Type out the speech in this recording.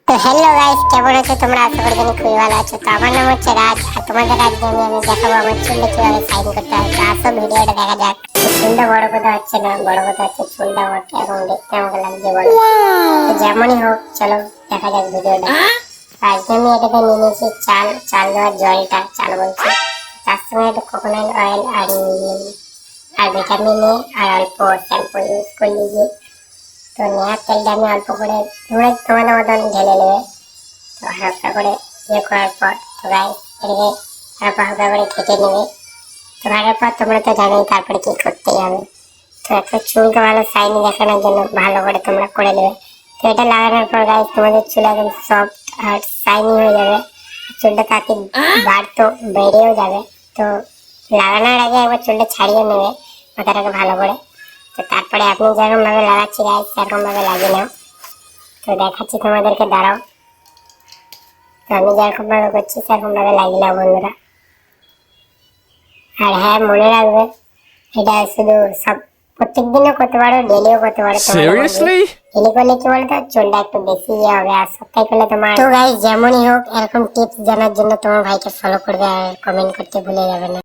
তো hello guys, কেমন আছো তোমরা? আশা করি তুমি খুবই ভালো আছো। তো আমার নাম হচ্ছে রাজ, আর তোমাদের আজকে আমি দেখাবো আমার চুলটা কিভাবে সাইন করতে হয়। তো আসো ভিডিওটা দেখা যাক। চুলটা বড় কথা হচ্ছে না, বড় কথা হচ্ছে চুলটা মোটা এবং দেখতে আমাকে লাগছে বলো। তো যেমনই হোক, চলো দেখা যাক ভিডিওটা। আজকে আমি এটাতে নিয়ে নিয়েছি চাল দেওয়ার জলটা, চাল বলছি। তার সঙ্গে একটু কোকোনাট অয়েল আর ভিটামিন এ আর অল্প শ্যাম্পু ইউজ করে নিয়েছি। তো নেওয়ার তেলটা আমি অল্প করে তোমাদের মতন ঢেলে নেবে। তো হালকা করে ইয়ে করার পর তো গাইস এটাকে হালকা হালকা করে কেটে নেবে। তো ভাজার পর তোমরা তো জানোই তারপরে কি করতে হবে। তো একটা চুলকে ভালো শাইনি দেখানোর জন্য ভালো করে তোমরা করে নেবে। তো এটা লাগানোর পর গাইস তোমাদের চুল একদম সফট আর শাইনি হয়ে যাবে। চুলটা তাতে বাড়তো বেড়েও যাবে। তো লাগানোর আগে একবার চুলটা ছাড়িয়ে নেবে মাথাটাকে ভালো করে। তো তারপরে আপনি যেরকম ভাবে লাগাচ্ছি গাইস সেরকম ভাবে লাগিয়ে নাও। তো দেখাচ্ছি তোমাদেরকে, দাঁড়াও। তো আমি যেরকম ভাবে করছি সেরকম ভাবে লাগিয়ে নাও বন্ধুরা। আর হ্যাঁ, মনে রাখবে এটা শুধু সব প্রত্যেক দিনও করতে পারো, ডেলিও করতে পারো। Seriously? ডেলি করলে কি বলতো চুলটা একটু বেশি ইয়ে হবে, আর সপ্তাহে করলে তোমার। তো গাইস যেমনই হোক, এরকম টিপস জানার জন্য তোমার ভাইকে ফলো করবে আর কমেন্ট করতে ভুলে যাবে না।